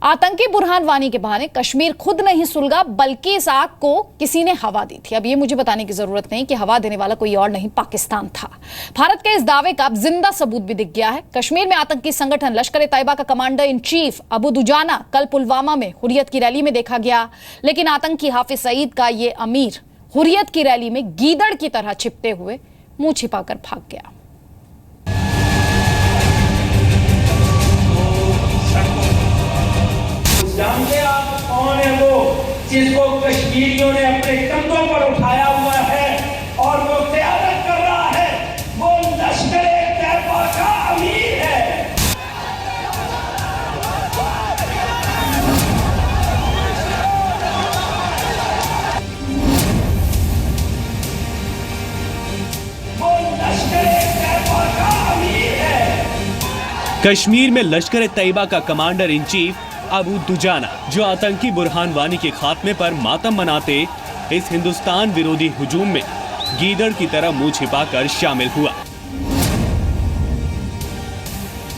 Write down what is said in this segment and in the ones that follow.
आतंकी बुरहान वानी के बहाने कश्मीर खुद नहीं सुलगा, बल्कि इस आग को किसी ने हवा दी थी। अब ये मुझे बताने की जरूरत नहीं कि हवा देने वाला कोई और नहीं, पाकिस्तान था। भारत के इस दावे का अब जिंदा सबूत भी दिख गया है। कश्मीर में आतंकी संगठन लश्कर ए तैयबा का commander in chief Abu Dujana कल पुलवामा में हुर्रियत की रैली में देखा गया, लेकिन आतंकी हाफिज सईद का ये अमीर हुर्रियत की रैली में गीदड़ की तरह छिपते हुए मुंह छिपाकर भाग गया। जानते आप कौन है वो जिसको कश्मीरियों ने अपने कंधों पर उठाया हुआ है और वो क़यादत कर रहा है? वो लश्कर ए तैयबा का अमीर है। वो लश्कर ए तैयबा का अमीर है। कश्मीर में लश्कर ए तैयबा का commander in chief Abu Dujana, जो आतंकी बुरहान वानी के खात्मे पर मातम मनाते इस हिंदुस्तान विरोधी हुजूम में गीदड़ की तरह मुंह छिपाकर शामिल हुआ।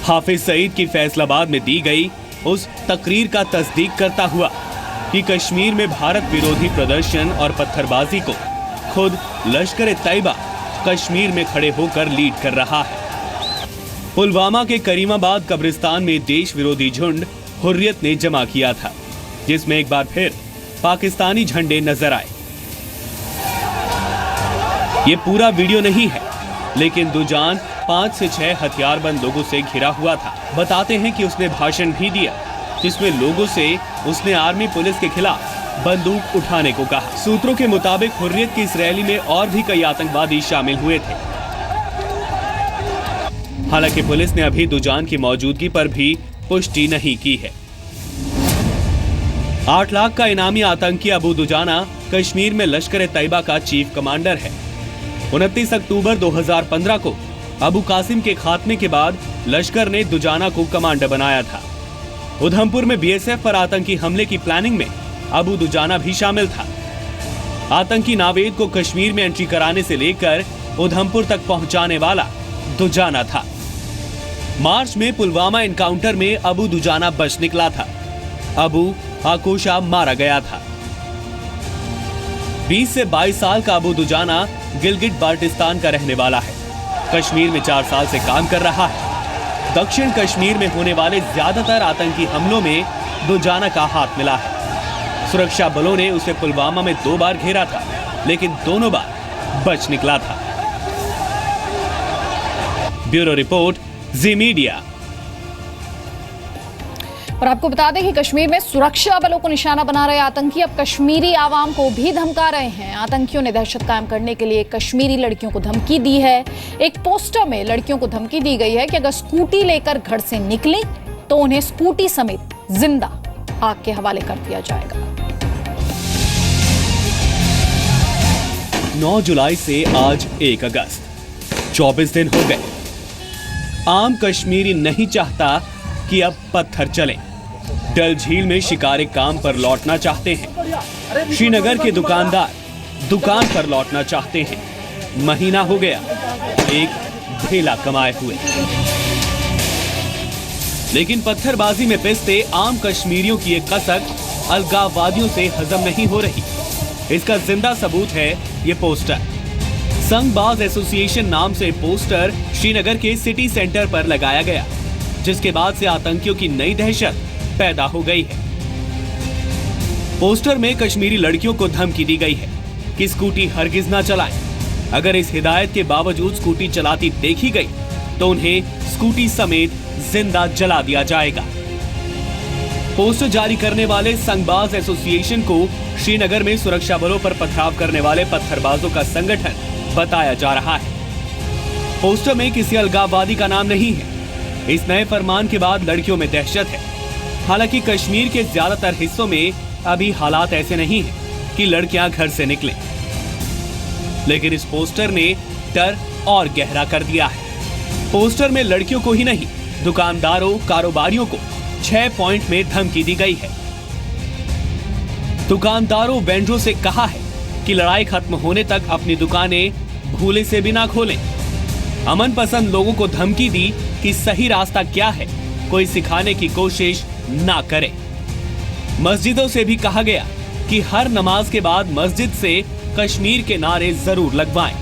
हाफिज सईद की फैसलाबाद में दी गई उस तकरीर का तस्दीक करता हुआ कि कश्मीर में भारत विरोधी प्रदर्शन और पत्थरबाजी को खुद लश्कर ए तैयबा कश्मीर में खड़े होकर लीड कर रहा है। पुलवामा के करीमाबाद कब्रिस्तान में देश विरोधी झुंड हुर्रियत ने जमा किया था, जिसमें एक बार फिर पाकिस्तानी झंडे नजर आए। ये पूरा वीडियो नहीं है, लेकिन दुजान 5 से 6 हथियारबंद लोगों से घिरा हुआ था। बताते हैं कि उसने भाषण भी दिया, जिसमें लोगों से उसने आर्मी पुलिस के खिलाफ बंदूक उठाने को कहा। सूत्रों के मुताबिक हुर्रियत की इस रैली में और भी कई आतंकवादी शामिल हुए थे। हालांकि पुलिस ने अभी दुजान की मौजूदगी पर भी पुष्टि नहीं की है। 8 लाख का इनामी आतंकी अबू दुजाना कश्मीर में लश्कर ए तैयबा का चीफ कमांडर है। 29 अक्टूबर 2015 को अबू कासिम के खात्मे के बाद लश्कर ने दुजाना को कमांडर बनाया था। उधमपुर में बीएसएफ पर आतंकी हमले की प्लानिंग में अबू दुजाना भी शामिल था। आतंकी नावेद को कश्मीर में एंट्री कराने से लेकर उधमपुर तक पहुंचाने वाला दुजाना था। मार्च में पुलवामा एनकाउंटर में अबू दुजाना बच निकला था। अबू आकोशा मारा गया था। 20 से 22 साल का अबू दुजाना गिलगिट बाल्टिस्तान का रहने वाला है। कश्मीर में 4 साल से काम कर रहा है। दक्षिण कश्मीर में होने वाले ज्यादातर आतंकी हमलों में दुजाना का हाथ मिला है। सुरक्षा बलों ने उसे पुलवामा में 2 बार घेरा था, लेकिन दोनों बार बच निकला था। ब्यूरो रिपोर्ट, जी मीडिया। और आपको बता दें कि कश्मीर में सुरक्षा बलों को निशाना बना रहे आतंकी अब कश्मीरी आवाम को भी धमका रहे हैं। आतंकियों ने दहशत कायम करने के लिए कश्मीरी लड़कियों को धमकी दी है। एक पोस्टर में लड़कियों को धमकी दी गई है कि अगर स्कूटी लेकर घर से निकली तो उन्हें स्कूटी समेत जिंदा आग के हवाले कर दिया जाएगा। 9 जुलाई से आज 1 अगस्त 24 दिन हो गए। आम कश्मीरी नहीं चाहता कि अब पत्थर चले। डल झील में शिकारे काम पर लौटना चाहते हैं। श्रीनगर के दुकानदार दुकान पर लौटना चाहते हैं। महीना हो गया एक ढेला कमाए हुए, लेकिन पत्थरबाजी में पिसते आम कश्मीरियों की एक कसक अलगाववादियों से हजम नहीं हो रही। इसका जिंदा सबूत है ये पोस्टर। संगबाज एसोसिएशन नाम से पोस्टर श्रीनगर के सिटी सेंटर पर लगाया गया, जिसके बाद से आतंकियों की नई दहशत पैदा हो गई है। पोस्टर में कश्मीरी लड़कियों को धमकी दी गई है कि स्कूटी हरगिज ना चलाएं। अगर इस हिदायत के बावजूद स्कूटी चलाती देखी गई तो उन्हें स्कूटी समेत जिंदा जला दिया जाएगा। पोस्टर जारी करने वाले संगबाज एसोसिएशन को श्रीनगर में सुरक्षा बलों पर पथराव करने वाले पत्थरबाजों का संगठन बताया जा रहा है। पोस्टर में किसी अलगाववादी का नाम नहीं है। इस नए फरमान के बाद लड़कियों में दहशत है। हालांकि कश्मीर के ज्यादातर हिस्सों में अभी हालात ऐसे नहीं हैं कि लड़कियां घर से निकलें, लेकिन इस पोस्टर ने डर और गहरा कर दिया है। पोस्टर में लड़कियों को ही नहीं, दुकानदारों, कारोबारियों को 6 पॉइंट में धमकी दी गई है। दुकानदारों, वेंडरों से कहा है कि लड़ाई खत्म होने तक अपनी दुकानें भूले से भी ना खोलें। अमन पसंद लोगों को धमकी दी कि सही रास्ता क्या है कोई सिखाने की कोशिश ना करे। मस्जिदों से भी कहा गया कि हर नमाज के बाद मस्जिद से कश्मीर के नारे जरूर लगवाएं।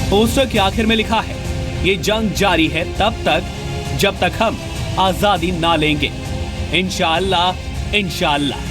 पोस्टर के आखिर में लिखा है, ये जंग जारी है तब तक जब तक हम आजादी ना लेंगे। इंशाअल्लाह इंशाअल्लाह।